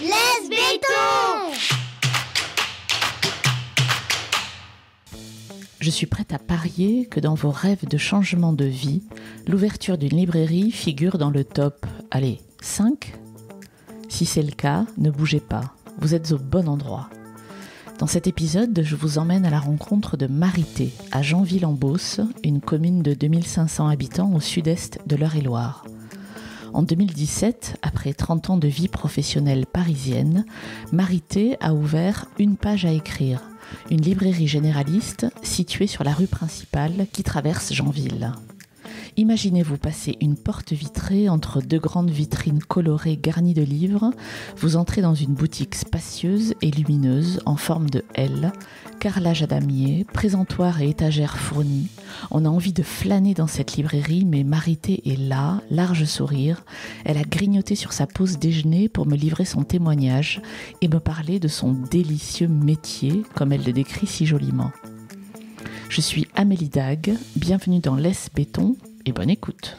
Laisse béton! Je suis prête à parier que dans vos rêves de changement de vie, l'ouverture d'une librairie figure dans le top, 5 ? Si c'est le cas, ne bougez pas, vous êtes au bon endroit. Dans cet épisode, je vous emmène à la rencontre de Marité, à Janville-en-Beauce, une commune de 2500 habitants au sud-est de l'Eure-et-Loir. En 2017, après 30 ans de vie professionnelle parisienne, Marité a ouvert Une page à écrire, une librairie généraliste située sur la rue principale qui traverse Janville. Imaginez-vous passer une porte vitrée entre deux grandes vitrines colorées garnies de livres. Vous entrez dans une boutique spacieuse et lumineuse en forme de L, carrelage à damier, présentoir et étagères fournies. On a envie de flâner dans cette librairie, mais Marité est là, large sourire. Elle a grignoté sur sa pause déjeuner pour me livrer son témoignage et me parler de son délicieux métier, comme elle le décrit si joliment. Je suis Amélie Dague, bienvenue dans Laisse béton et bonne écoute.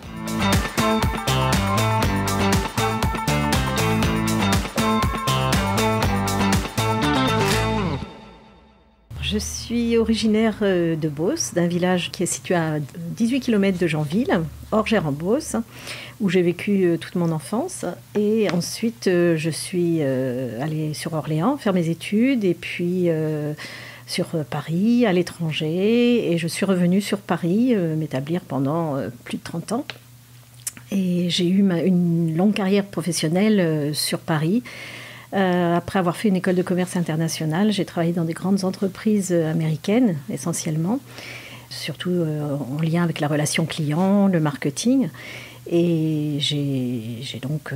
Je suis originaire de Beauce, d'un village qui est situé à 18 km de Janville, Orgères-en-Beauce, où j'ai vécu toute mon enfance. Et ensuite, je suis allée sur Orléans faire mes études, et puis sur Paris, à l'étranger. Et je suis revenue sur Paris, m'établir pendant plus de 30 ans. Et j'ai eu une longue carrière professionnelle sur Paris. Après avoir fait une école de commerce internationale, j'ai travaillé dans des grandes entreprises américaines, essentiellement, surtout en lien avec la relation client, le marketing. Et j'ai donc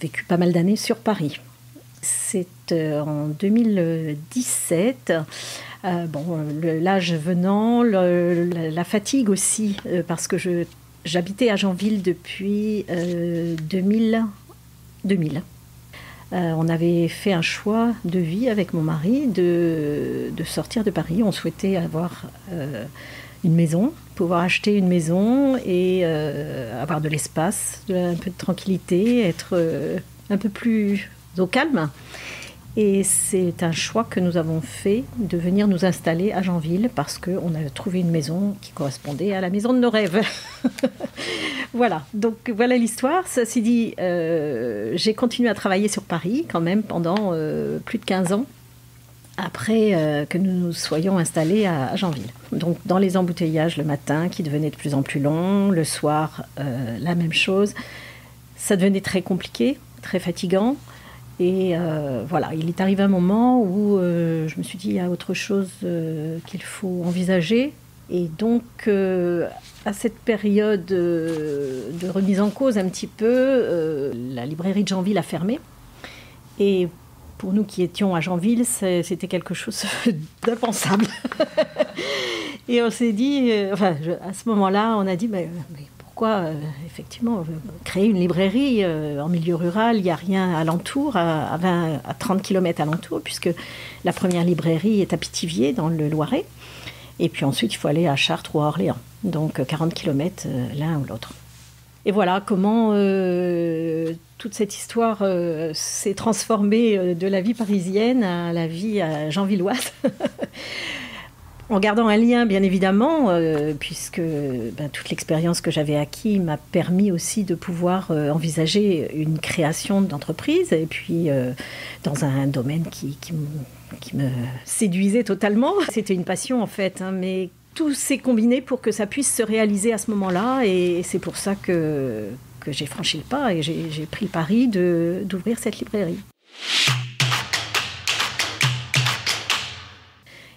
vécu pas mal d'années sur Paris. C'est en 2017, l'âge venant, la fatigue aussi, parce que j'habitais à Janville depuis 2000. On avait fait un choix de vie avec mon mari de sortir de Paris. On souhaitait avoir une maison, pouvoir acheter une maison et avoir de l'espace, un peu de tranquillité, être un peu plus au calme. Et c'est un choix que nous avons fait de venir nous installer à Janville parce qu'on a trouvé une maison qui correspondait à la maison de nos rêves. Voilà, donc voilà l'histoire. Ceci dit, j'ai continué à travailler sur Paris quand même pendant plus de 15 ans après que nous nous soyons installés à Janville. Donc dans les embouteillages le matin qui devenaient de plus en plus longs, le soir la même chose. Ça devenait très compliqué, très fatigant. Et voilà, il est arrivé un moment où je me suis dit, il y a autre chose qu'il faut envisager. Et donc, à cette période de remise en cause un petit peu, la librairie de Janville a fermé. Et pour nous qui étions à Janville, c'était quelque chose d'impensable. Et on s'est dit, à ce moment-là, on a dit, mais pourquoi effectivement créer une librairie en milieu rural, il n'y a rien alentour, à 30 km alentour, puisque la première librairie est à Pithiviers, dans le Loiret. Et puis ensuite, il faut aller à Chartres ou à Orléans. Donc 40 km l'un ou l'autre. Et voilà comment toute cette histoire s'est transformée de la vie parisienne à la vie janvilloise. En gardant un lien, bien évidemment, puisque toute l'expérience que j'avais acquise m'a permis aussi de pouvoir envisager une création d'entreprise, et puis dans un domaine qui me séduisait totalement. C'était une passion en fait, mais tout s'est combiné pour que ça puisse se réaliser à ce moment-là, et c'est pour ça que j'ai franchi le pas et j'ai pris le pari d'ouvrir cette librairie.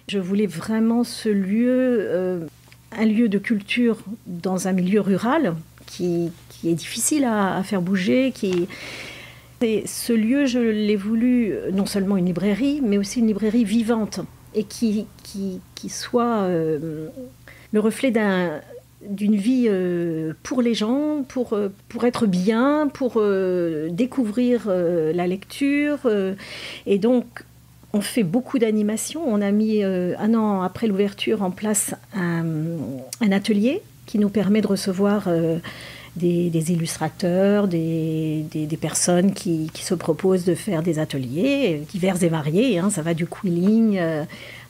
Je voulais vraiment ce lieu, un lieu de culture dans un milieu rural qui est difficile à faire bouger. Et ce lieu, je l'ai voulu non seulement une librairie, mais aussi une librairie vivante et qui soit le reflet d'une vie pour les gens, pour être bien, pour découvrir la lecture. Et donc, on fait beaucoup d'animations. On a mis, 1 an après l'ouverture, en place un atelier qui nous permet de recevoir des illustrateurs, des personnes qui se proposent de faire des ateliers divers et variés. Hein. Ça va du quilling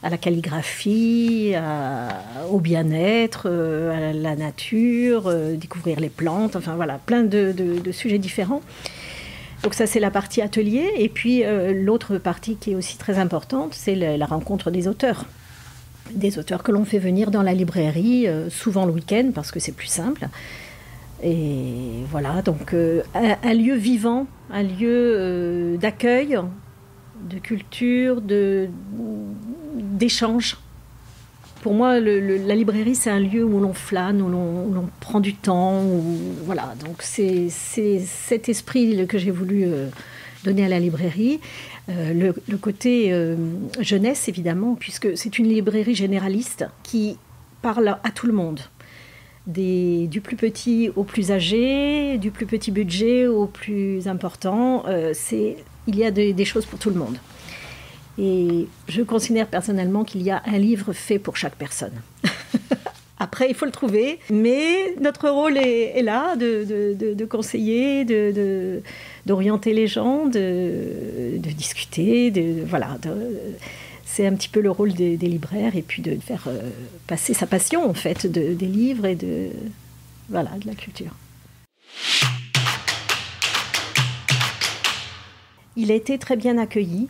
à la calligraphie, au bien-être, à la nature, découvrir les plantes, enfin voilà, plein de sujets différents. Donc ça, c'est la partie atelier. Et puis l'autre partie qui est aussi très importante, c'est la rencontre des auteurs. Des auteurs que l'on fait venir dans la librairie, souvent le week-end, parce que c'est plus simple. Et voilà, donc un lieu vivant, un lieu d'accueil, de culture, d'échange. Pour moi, la librairie, c'est un lieu où l'on flâne, où l'on prend du temps. Voilà, donc c'est cet esprit que j'ai voulu donner à la librairie. Le côté jeunesse, évidemment, puisque c'est une librairie généraliste qui parle à tout le monde. Du plus petit au plus âgé, du plus petit budget au plus important. Il y a des choses pour tout le monde. Et je considère personnellement qu'il y a un livre fait pour chaque personne. Après, il faut le trouver, mais notre rôle est là, de conseiller, d'orienter les gens, de discuter, voilà. C'est un petit peu le rôle des libraires, et puis de faire passer sa passion, en fait, des livres et de la culture. Il a été très bien accueilli,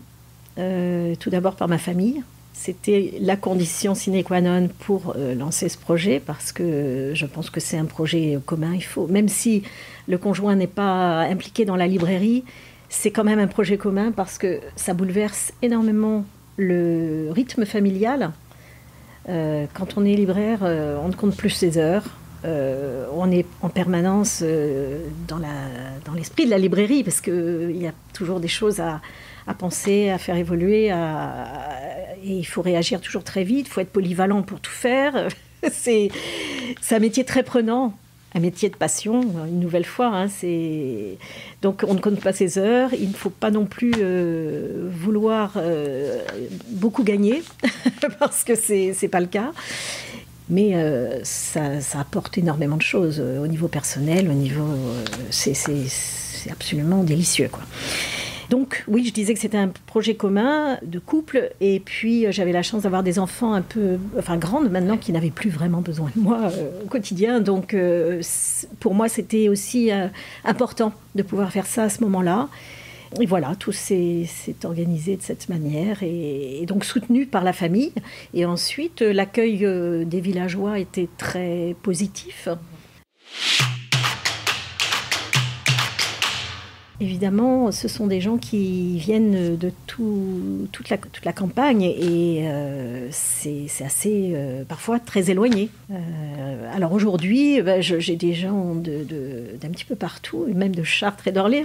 tout d'abord par ma famille. C'était la condition sine qua non pour lancer ce projet, parce que je pense que c'est un projet commun. Même si le conjoint n'est pas impliqué dans la librairie, c'est quand même un projet commun, parce que ça bouleverse énormément le rythme familial. Quand on est libraire, on ne compte plus ses heures. On est en permanence dans l'esprit de la librairie, parce qu'il y a toujours des choses à penser, à faire évoluer, et il faut réagir toujours très vite, il faut être polyvalent pour tout faire. C'est un métier très prenant, un métier de passion, une nouvelle fois. Hein, donc on ne compte pas ses heures, il ne faut pas non plus vouloir beaucoup gagner, parce que c'est pas le cas. Mais ça apporte énormément de choses au niveau personnel, c'est absolument délicieux, quoi. Donc oui, je disais que c'était un projet commun de couple, et puis j'avais la chance d'avoir des enfants grandes maintenant, qui n'avaient plus vraiment besoin de moi au quotidien. Donc pour moi, c'était aussi important de pouvoir faire ça à ce moment-là. Et voilà, tout s'est organisé de cette manière, et donc soutenu par la famille. Et ensuite, l'accueil des villageois était très positif. Évidemment, ce sont des gens qui viennent de toute la campagne, et c'est assez, parfois, très éloigné. Alors aujourd'hui, j'ai des gens d'un petit peu partout, même de Chartres et d'Orléans,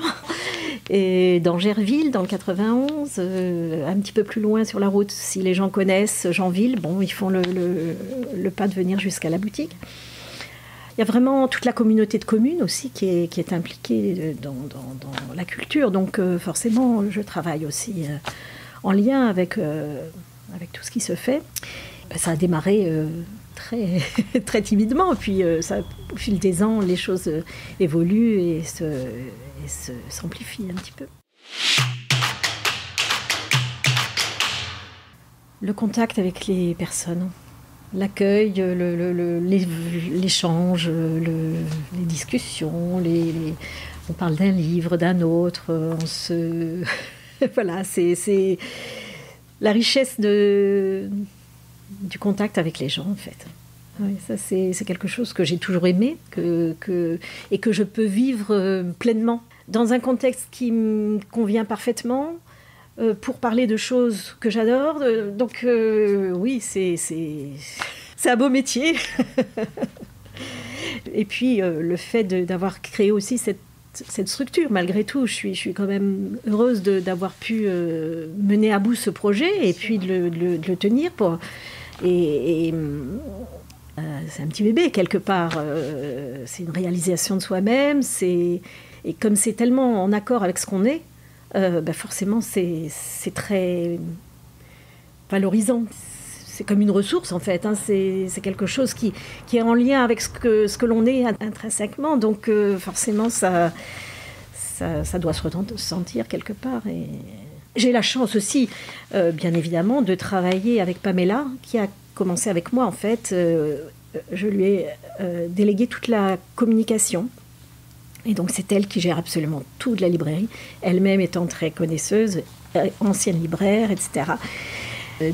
et d'Angerville, dans le 91, un petit peu plus loin sur la route. Si les gens connaissent Jeanville, ils font le pas de venir jusqu'à la boutique. Il y a vraiment toute la communauté de communes aussi qui est impliquée dans la culture. Donc forcément, je travaille aussi en lien avec tout ce qui se fait. Ça a démarré très, très timidement. Puis au fil des ans, les choses évoluent et s'amplifient un petit peu. Le contact avec les personnes. L'accueil, l'échange, les discussions, on parle d'un livre, d'un autre, voilà, c'est la richesse du contact avec les gens, en fait. Oui, ça, c'est quelque chose que j'ai toujours aimé, et que je peux vivre pleinement, dans un contexte qui me convient parfaitement, pour parler de choses que j'adore. Donc oui, c'est un beau métier. Et puis le fait d'avoir créé aussi cette structure, malgré tout, je suis quand même heureuse d'avoir pu mener à bout ce projet, et puis de le tenir. C'est un petit bébé quelque part. C'est une réalisation de soi-même. Et comme c'est tellement en accord avec ce qu'on est, forcément, c'est très valorisant. c'est comme une ressource en fait, hein. C'est quelque chose qui est en lien avec ce que l'on est intrinsèquement, donc forcément ça doit se ressentir quelque part. Et j'ai la chance aussi, bien évidemment, de travailler avec Pamela, qui a commencé avec moi en fait. Je lui ai délégué toute la communication. Et donc c'est elle qui gère absolument tout de la librairie, elle-même étant très connaisseuse, ancienne libraire, etc.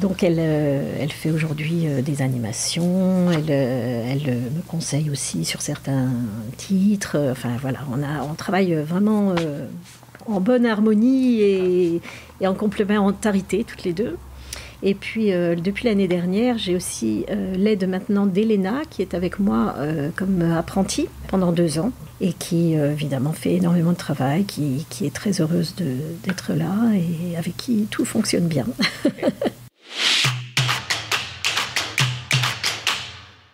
Donc elle fait aujourd'hui des animations, elle me conseille aussi sur certains titres. Enfin voilà, on travaille vraiment en bonne harmonie et en complémentarité toutes les deux. Et puis, depuis l'année dernière, j'ai aussi l'aide maintenant d'Elena, qui est avec moi comme apprentie pendant 2 ans, et qui, évidemment, fait énormément de travail, qui est très heureuse d'être là, et avec qui tout fonctionne bien.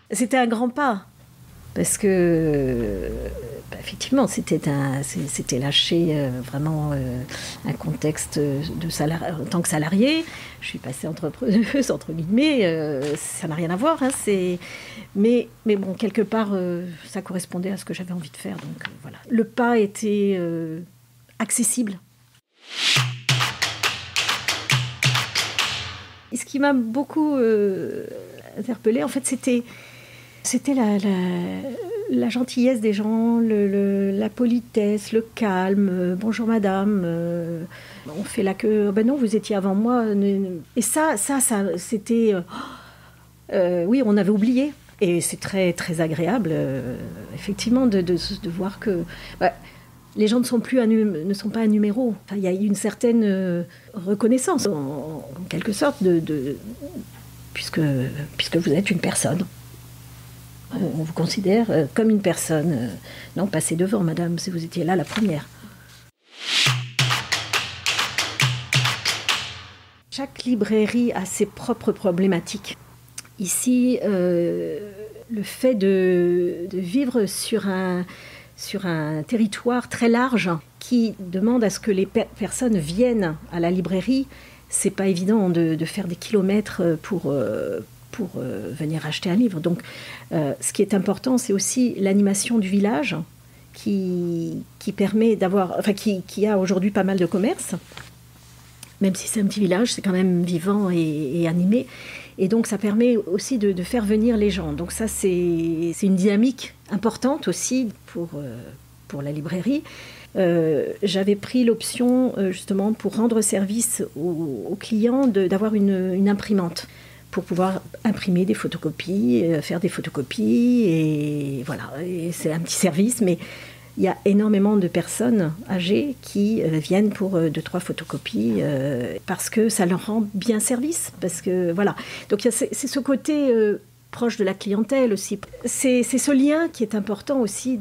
C'était un grand pas, parce que... effectivement, c'était lâcher vraiment un contexte en tant que salarié. Je suis passée entrepreneuse, entre guillemets, ça n'a rien à voir. Hein, mais bon, quelque part, ça correspondait à ce que j'avais envie de faire. Donc voilà. Le pas était accessible. Et ce qui m'a beaucoup interpellée, en fait, c'était la gentillesse des gens, la politesse, le calme. Bonjour madame, on fait la queue. Ben non, vous étiez avant moi. Et ça c'était... oui, on avait oublié. Et c'est très, très agréable, effectivement, de voir que... les gens ne sont pas un numéro. Enfin, il y a une certaine reconnaissance, en quelque sorte, puisque vous êtes une personne. On vous considère comme une personne. Non, passez devant, madame, si vous étiez là la première. Chaque librairie a ses propres problématiques. Ici, le fait de vivre sur un territoire très large qui demande à ce que les personnes viennent à la librairie, c'est pas évident de faire des kilomètres pour venir acheter un livre. Donc, ce qui est important, c'est aussi l'animation du village qui permet d'avoir... Enfin, qui a aujourd'hui pas mal de commerces. Même si c'est un petit village, c'est quand même vivant et animé. Et donc, ça permet aussi de faire venir les gens. Donc ça, c'est une dynamique importante aussi pour la librairie. J'avais pris l'option, justement, pour rendre service aux clients, d'avoir une imprimante, pour pouvoir imprimer des photocopies, faire des photocopies, et voilà. Et c'est un petit service, mais il y a énormément de personnes âgées qui viennent pour 2-3 photocopies parce que ça leur rend bien service. Parce que, voilà. Donc c'est ce côté proche de la clientèle aussi. C'est ce lien qui est important aussi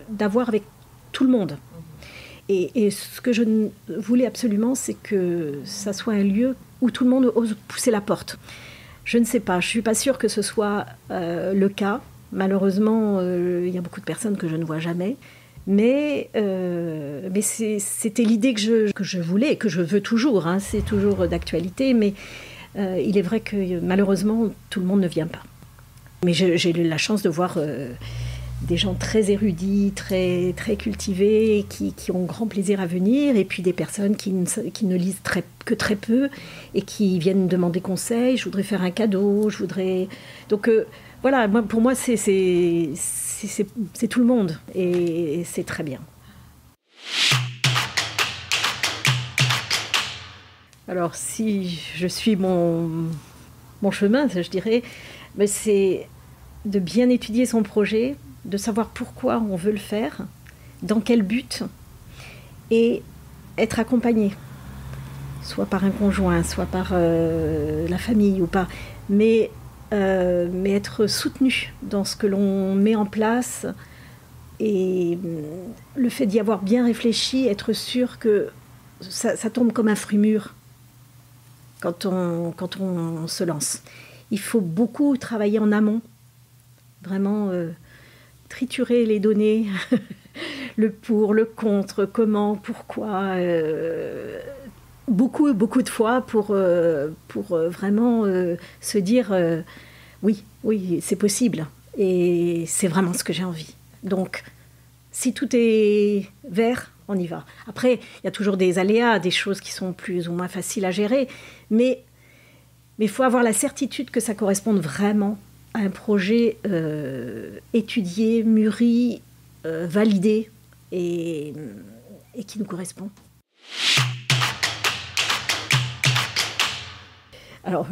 d'avoir avec tout le monde. Et ce que je voulais absolument, c'est que ça soit un lieu où tout le monde ose pousser la porte. Je ne sais pas, je ne suis pas sûre que ce soit le cas. Malheureusement, il y a beaucoup de personnes que je ne vois jamais. Mais c'était l'idée que je voulais et que je veux toujours. Hein, c'est toujours d'actualité, mais il est vrai que malheureusement, tout le monde ne vient pas. Mais j'ai eu la chance de voir... des gens très érudits, très, très cultivés, qui ont grand plaisir à venir, et puis des personnes qui ne lisent que très peu, et qui viennent demander conseil. Je voudrais faire un cadeau, je voudrais... Donc voilà, pour moi, c'est tout le monde, et c'est très bien. Alors, si je suis mon chemin, je dirais, c'est de bien étudier son projet, de savoir pourquoi on veut le faire, dans quel but, et être accompagné, soit par un conjoint, soit par la famille, ou pas, mais être soutenu dans ce que l'on met en place, et le fait d'y avoir bien réfléchi, être sûr que ça tombe comme un fruit mûr quand on se lance. Il faut beaucoup travailler en amont, vraiment... triturer les données, le pour, le contre, comment, pourquoi, beaucoup de fois pour vraiment se dire oui, c'est possible. Et c'est vraiment ce que j'ai envie. Donc, si tout est vert, on y va. Après, il y a toujours des aléas, des choses qui sont plus ou moins faciles à gérer. Mais il faut avoir la certitude que ça corresponde vraiment à un projet étudié, mûri, validé et qui nous correspond. Alors,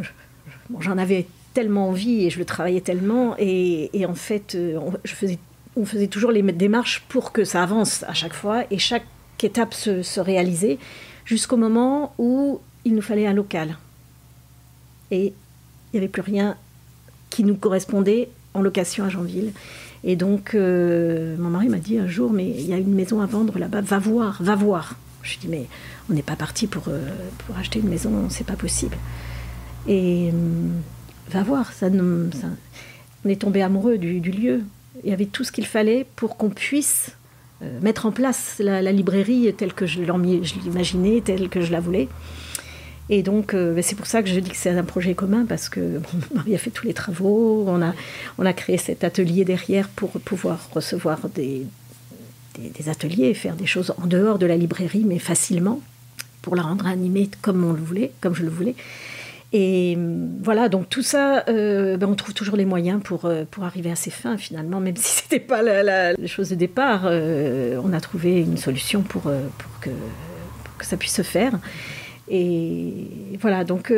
j'en avais tellement envie et je le travaillais tellement. Et en fait, on faisait toujours les démarches pour que ça avance à chaque fois et chaque étape se réalisait jusqu'au moment où il nous fallait un local. Et il n'y avait plus rien qui nous correspondait en location à Janville. Et donc, mon mari m'a dit un jour, mais il y a une maison à vendre là-bas, va voir. Je lui ai dit, mais on n'est pas parti pour acheter une maison, c'est pas possible. Et va voir, on est tombé amoureux du lieu. Il y avait tout ce qu'il fallait pour qu'on puisse mettre en place la librairie telle que je l'imaginais, telle que je la voulais. Et donc, c'est pour ça que je dis que c'est un projet commun, parce que mon mari a fait tous les travaux, on a créé cet atelier derrière pour pouvoir recevoir des ateliers et faire des choses en dehors de la librairie, mais facilement, pour la rendre animée comme je le voulais. Et voilà, donc tout ça, on trouve toujours les moyens pour arriver à ses fins, finalement, même si ce n'était pas la chose de départ. On a trouvé une solution pour que ça puisse se faire. Et voilà, donc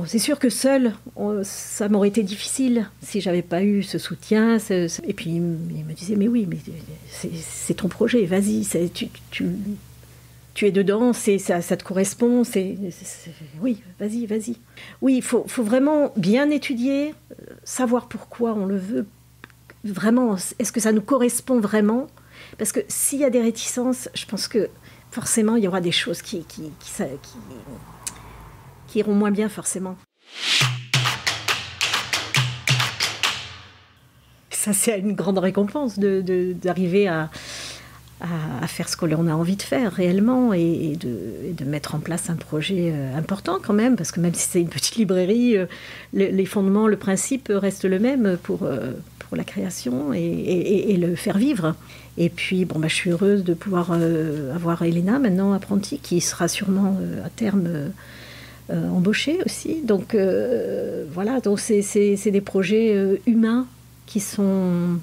c'est sûr que seul, ça m'aurait été difficile si j'avais pas eu ce soutien. Et puis il me disait, mais oui, mais c'est ton projet, vas-y, tu es dedans, ça te correspond, oui, vas-y. Oui, il faut vraiment bien étudier, savoir pourquoi on le veut, vraiment, est-ce que ça nous correspond vraiment ? Parce que s'il y a des réticences, je pense que forcément, il y aura des choses qui iront moins bien, forcément. Ça, c'est une grande récompense d'arriver à faire ce qu'on a envie de faire réellement et de mettre en place un projet important quand même, parce que même si c'est une petite librairie, les fondements, le principe reste le même pour la création et le faire vivre. Et puis, je suis heureuse de pouvoir avoir Elena, maintenant apprentie, qui sera sûrement à terme embauchée aussi. Donc voilà, donc c'est des projets humains qui sont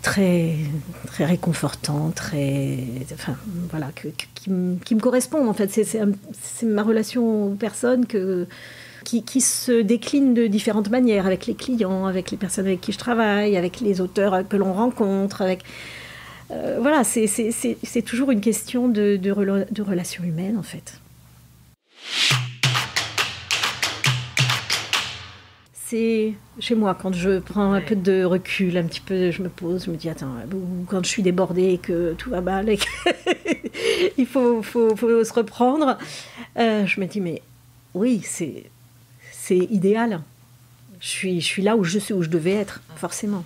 très, très réconfortants, qui me correspondent en fait. C'est ma relation aux personnes qui se décline de différentes manières, avec les clients, avec les personnes avec qui je travaille, avec les auteurs que l'on rencontre, voilà, c'est toujours une question de relations humaines en fait. C'est chez moi, quand je prends un peu de recul, un petit peu, je me pose, je me dis, attends, quand je suis débordée et que tout va mal, et il faut se reprendre, je me dis, mais oui, c'est idéal. Je suis là où je suis, où je devais être, forcément.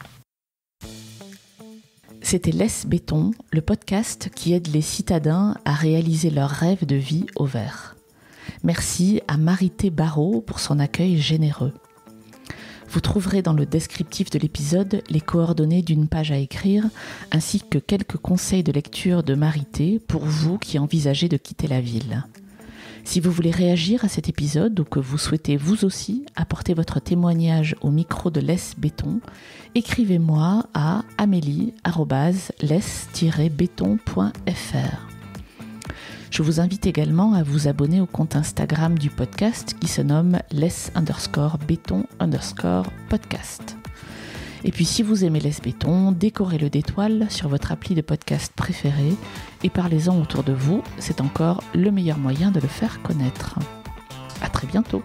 C'était Laisse Béton, le podcast qui aide les citadins à réaliser leurs rêves de vie au vert. Merci à Marité Barrault pour son accueil généreux. Vous trouverez dans le descriptif de l'épisode les coordonnées d'une page à écrire, ainsi que quelques conseils de lecture de Marité pour vous qui envisagez de quitter la ville. Si vous voulez réagir à cet épisode ou que vous souhaitez vous aussi apporter votre témoignage au micro de Laisse Béton, écrivez-moi à amélie@laisse-béton.fr. Je vous invite également à vous abonner au compte Instagram du podcast qui se nomme laisse_béton_podcast. Et puis si vous aimez Laisse Béton, décorez-le d'étoiles sur votre appli de podcast préféré et parlez-en autour de vous, c'est encore le meilleur moyen de le faire connaître. À très bientôt.